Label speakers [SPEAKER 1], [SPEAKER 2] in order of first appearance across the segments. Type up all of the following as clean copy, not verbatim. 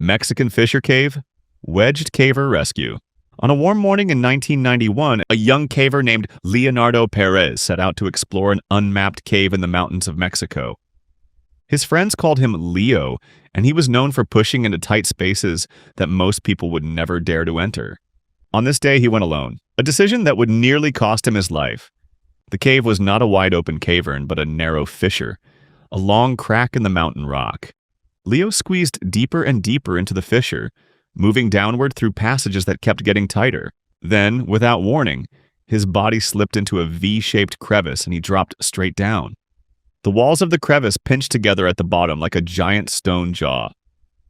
[SPEAKER 1] Mexican Fissure Cave, Wedged Caver Rescue. On a warm morning in 1991, a young caver named Leonardo Perez set out to explore an unmapped cave in the mountains of Mexico. His friends called him Leo, and he was known for pushing into tight spaces that most people would never dare to enter. On this day, he went alone, a decision that would nearly cost him his life. The cave was not a wide-open cavern, but a narrow fissure, a long crack in the mountain rock. Leo squeezed deeper and deeper into the fissure, moving downward through passages that kept getting tighter. Then, without warning, his body slipped into a V-shaped crevice and he dropped straight down. The walls of the crevice pinched together at the bottom like a giant stone jaw.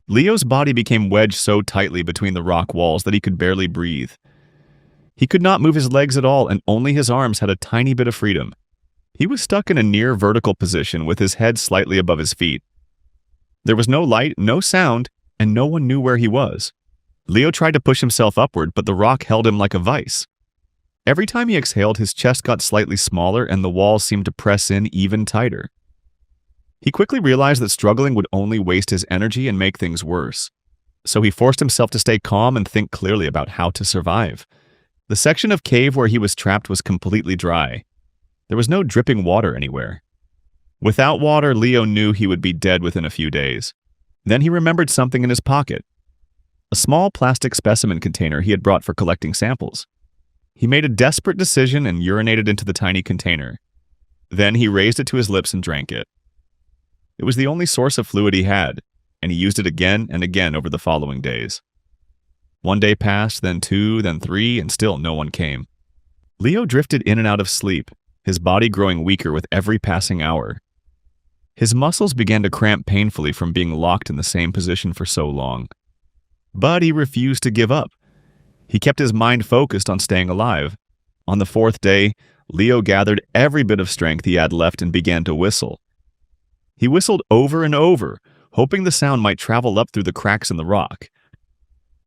[SPEAKER 1] Leo's body became wedged so tightly between the rock walls that he could barely breathe. He could not move his legs at all, and only his arms had a tiny bit of freedom. He was stuck in a near vertical position with his head slightly above his feet. There was no light, no sound, and no one knew where he was. Leo tried to push himself upward, but the rock held him like a vice. Every time he exhaled, his chest got slightly smaller and the walls seemed to press in even tighter. He quickly realized that struggling would only waste his energy and make things worse. So he forced himself to stay calm and think clearly about how to survive. The section of cave where he was trapped was completely dry. There was no dripping water anywhere. Without water, Leo knew he would be dead within a few days. Then he remembered something in his pocket. A small plastic specimen container he had brought for collecting samples. He made a desperate decision and urinated into the tiny container. Then he raised it to his lips and drank it. It was the only source of fluid he had, and he used it again and again over the following days. One day passed, then two, then three, and still no one came. Leo drifted in and out of sleep, his body growing weaker with every passing hour. His muscles began to cramp painfully from being locked in the same position for so long. But he refused to give up. He kept his mind focused on staying alive. On the fourth day, Leo gathered every bit of strength he had left and began to whistle. He whistled over and over, hoping the sound might travel up through the cracks in the rock.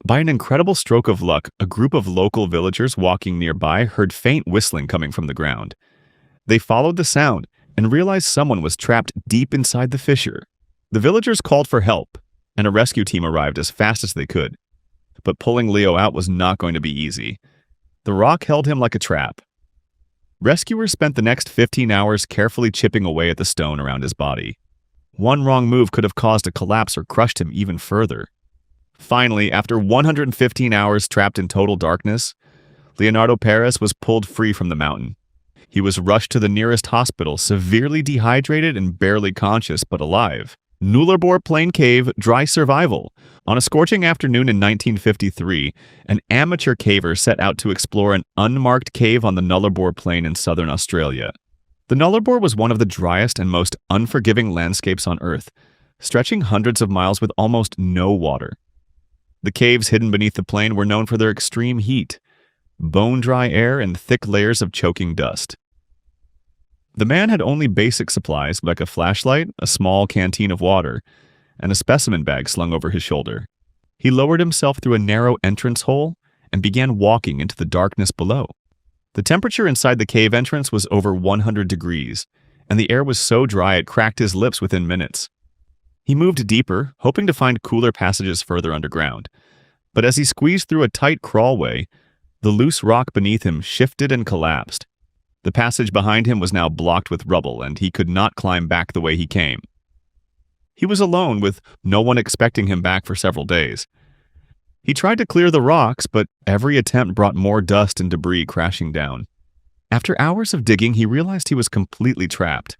[SPEAKER 1] By an incredible stroke of luck, a group of local villagers walking nearby heard faint whistling coming from the ground. They followed the sound and realized someone was trapped deep inside the fissure. The villagers called for help, and a rescue team arrived as fast as they could. But pulling Leo out was not going to be easy. The rock held him like a trap. Rescuers spent the next 15 hours carefully chipping away at the stone around his body. One wrong move could have caused a collapse or crushed him even further. Finally, after 115 hours trapped in total darkness, Leonardo Perez was pulled free from the mountain. He was rushed to the nearest hospital, severely dehydrated and barely conscious but alive. Nullarbor Plain Cave Dry Survival. On a scorching afternoon in 1953, an amateur caver set out to explore an unmarked cave on the Nullarbor Plain in southern Australia. The Nullarbor was one of the driest and most unforgiving landscapes on Earth, stretching hundreds of miles with almost no water. The caves hidden beneath the plain were known for their extreme heat, bone-dry air, and thick layers of choking dust. The man had only basic supplies like a flashlight, a small canteen of water, and a specimen bag slung over his shoulder. He lowered himself through a narrow entrance hole and began walking into the darkness below. The temperature inside the cave entrance was over 100 degrees, and the air was so dry it cracked his lips within minutes. He moved deeper, hoping to find cooler passages further underground. But as he squeezed through a tight crawlway, the loose rock beneath him shifted and collapsed. The passage behind him was now blocked with rubble, and he could not climb back the way he came. He was alone, with no one expecting him back for several days. He tried to clear the rocks, but every attempt brought more dust and debris crashing down. After hours of digging, he realized he was completely trapped.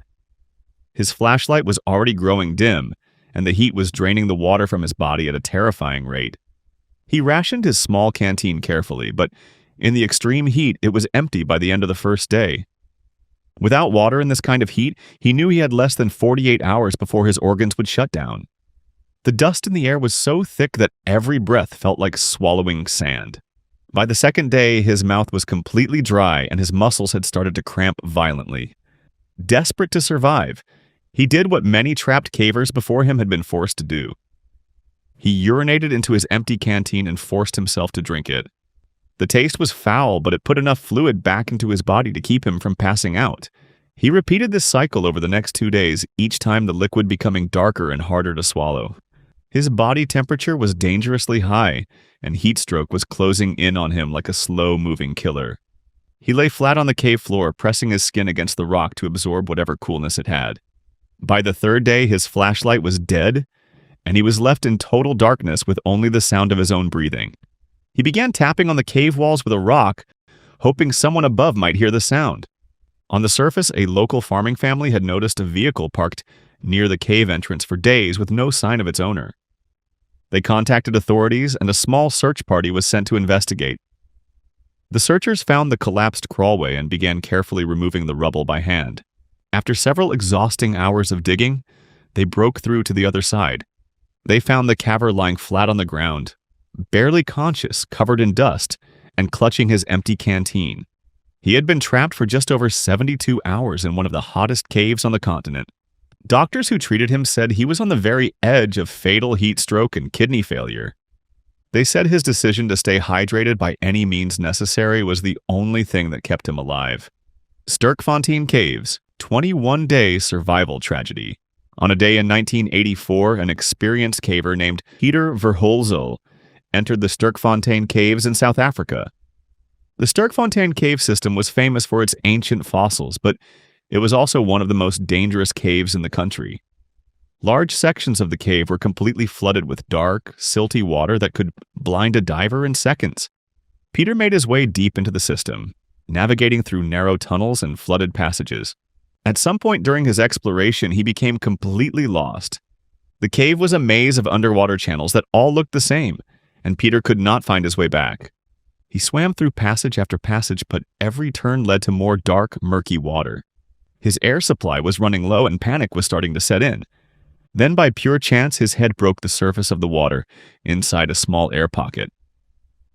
[SPEAKER 1] His flashlight was already growing dim, and the heat was draining the water from his body at a terrifying rate. He rationed his small canteen carefully, but in the extreme heat, it was empty by the end of the first day. Without water in this kind of heat, he knew he had less than 48 hours before his organs would shut down. The dust in the air was so thick that every breath felt like swallowing sand. By the second day, his mouth was completely dry and his muscles had started to cramp violently. Desperate to survive, he did what many trapped cavers before him had been forced to do. He urinated into his empty canteen and forced himself to drink it. The taste was foul, but it put enough fluid back into his body to keep him from passing out. He repeated this cycle over the next 2 days, each time the liquid becoming darker and harder to swallow. His body temperature was dangerously high, and heat stroke was closing in on him like a slow-moving killer. He lay flat on the cave floor, pressing his skin against the rock to absorb whatever coolness it had. By the third day, his flashlight was dead, and he was left in total darkness with only the sound of his own breathing. He began tapping on the cave walls with a rock, hoping someone above might hear the sound. On the surface, a local farming family had noticed a vehicle parked near the cave entrance for days with no sign of its owner. They contacted authorities, and a small search party was sent to investigate. The searchers found the collapsed crawlway and began carefully removing the rubble by hand. After several exhausting hours of digging, they broke through to the other side. They found the caver lying flat on the ground, barely conscious, covered in dust, and clutching his empty canteen. He had been trapped for just over 72 hours in one of the hottest caves on the continent. Doctors who treated him said he was on the very edge of fatal heat stroke and kidney failure. They said his decision to stay hydrated by any means necessary was the only thing that kept him alive. Sterkfontein Caves, 21-day survival tragedy. On a day in 1984, an experienced caver named Peter Verhulzel entered the Sterkfontein Caves in South Africa. The Sterkfontein cave system was famous for its ancient fossils, but it was also one of the most dangerous caves in the country. Large sections of the cave were completely flooded with dark, silty water that could blind a diver in seconds. Peter made his way deep into the system, navigating through narrow tunnels and flooded passages. At some point during his exploration, he became completely lost. The cave was a maze of underwater channels that all looked the same, and Peter could not find his way back. He swam through passage after passage, but every turn led to more dark, murky water. His air supply was running low and panic was starting to set in. Then, by pure chance, his head broke the surface of the water inside a small air pocket.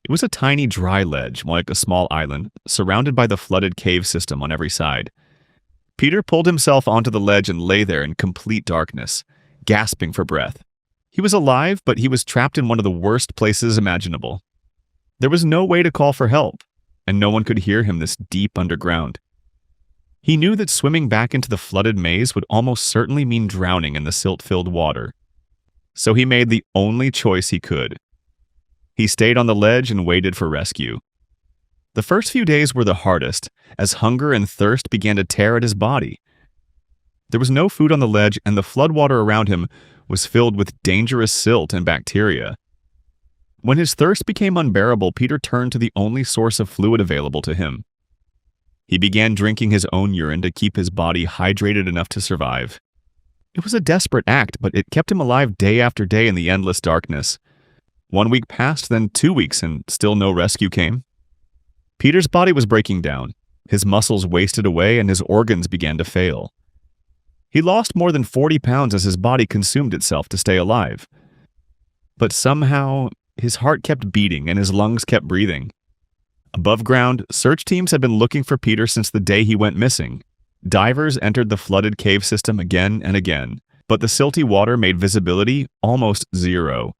[SPEAKER 1] It was a tiny dry ledge, like a small island, surrounded by the flooded cave system on every side. Peter pulled himself onto the ledge and lay there in complete darkness, gasping for breath. He was alive, but he was trapped in one of the worst places imaginable. There was no way to call for help, and no one could hear him this deep underground. He knew that swimming back into the flooded maze would almost certainly mean drowning in the silt-filled water. So he made the only choice he could. He stayed on the ledge and waited for rescue. The first few days were the hardest, as hunger and thirst began to tear at his body. There was no food on the ledge, and the floodwater around him was filled with dangerous silt and bacteria. When his thirst became unbearable, Peter turned to the only source of fluid available to him. He began drinking his own urine to keep his body hydrated enough to survive. It was a desperate act, but it kept him alive day after day in the endless darkness. 1 week passed, then 2 weeks, and still no rescue came. Peter's body was breaking down. His muscles wasted away, and his organs began to fail. He lost more than 40 pounds as his body consumed itself to stay alive. But somehow, his heart kept beating and his lungs kept breathing. Above ground, search teams had been looking for Peter since the day he went missing. Divers entered the flooded cave system again and again, but the silty water made visibility almost zero.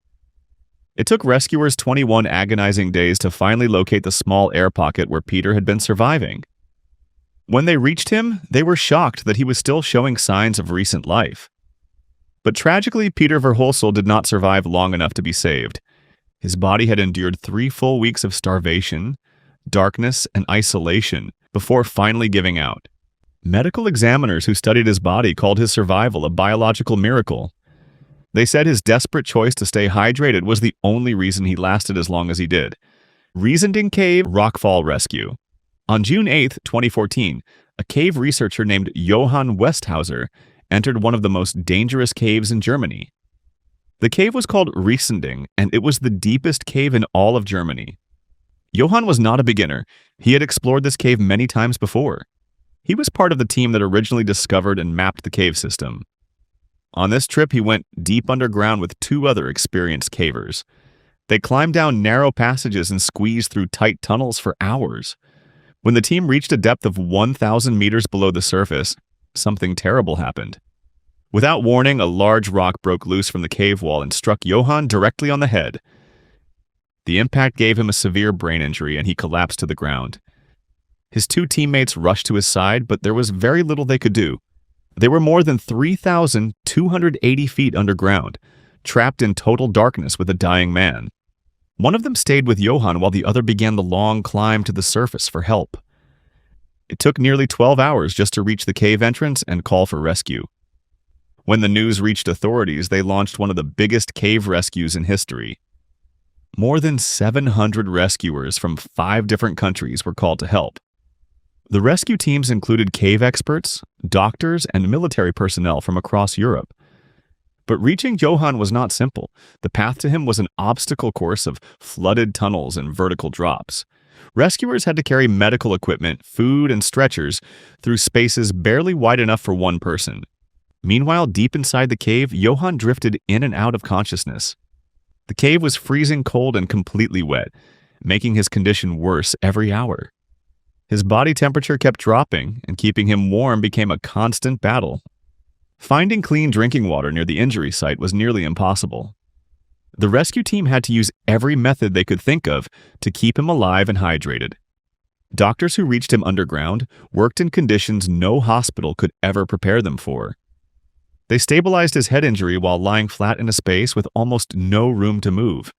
[SPEAKER 1] It took rescuers 21 agonizing days to finally locate the small air pocket where Peter had been surviving. When they reached him, they were shocked that he was still showing signs of recent life. But tragically, Peter Verhulzel did not survive long enough to be saved. His body had endured 3 full weeks of starvation, darkness, and isolation before finally giving out. Medical examiners who studied his body called his survival a biological miracle. They said his desperate choice to stay hydrated was the only reason he lasted as long as he did. Riesending Cave Rockfall Rescue. On June 8, 2014, a cave researcher named Johann Westhauser entered one of the most dangerous caves in Germany. The cave was called Riesending, and it was the deepest cave in all of Germany. Johann was not a beginner. He had explored this cave many times before. He was part of the team that originally discovered and mapped the cave system. On this trip, he went deep underground with 2 other experienced cavers. They climbed down narrow passages and squeezed through tight tunnels for hours. When the team reached a depth of 1,000 meters below the surface, something terrible happened. Without warning, a large rock broke loose from the cave wall and struck Johann directly on the head. The impact gave him a severe brain injury and he collapsed to the ground. His 2 teammates rushed to his side, but there was very little they could do. They were more than 3,280 feet underground, trapped in total darkness with a dying man. One of them stayed with Johann while the other began the long climb to the surface for help. It took nearly 12 hours just to reach the cave entrance and call for rescue. When the news reached authorities, they launched one of the biggest cave rescues in history. More than 700 rescuers from 5 different countries were called to help. The rescue teams included cave experts, doctors, and military personnel from across Europe. But reaching Johann was not simple. The path to him was an obstacle course of flooded tunnels and vertical drops. Rescuers had to carry medical equipment, food, and stretchers through spaces barely wide enough for one person. Meanwhile, deep inside the cave, Johann drifted in and out of consciousness. The cave was freezing cold and completely wet, making his condition worse every hour. His body temperature kept dropping, and keeping him warm became a constant battle. Finding clean drinking water near the injury site was nearly impossible. The rescue team had to use every method they could think of to keep him alive and hydrated. Doctors who reached him underground worked in conditions no hospital could ever prepare them for. They stabilized his head injury while lying flat in a space with almost no room to move.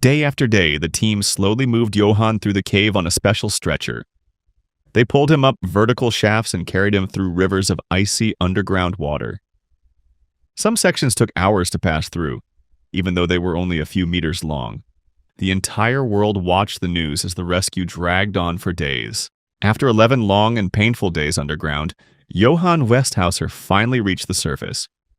[SPEAKER 1] Day after day, the team slowly moved Johann through the cave on a special stretcher. They pulled him up vertical shafts and carried him through rivers of icy underground water. Some sections took hours to pass through, even though they were only a few meters long. The entire world watched the news as the rescue dragged on for days. After 11 long and painful days underground, Johann Westhauser finally reached the surface.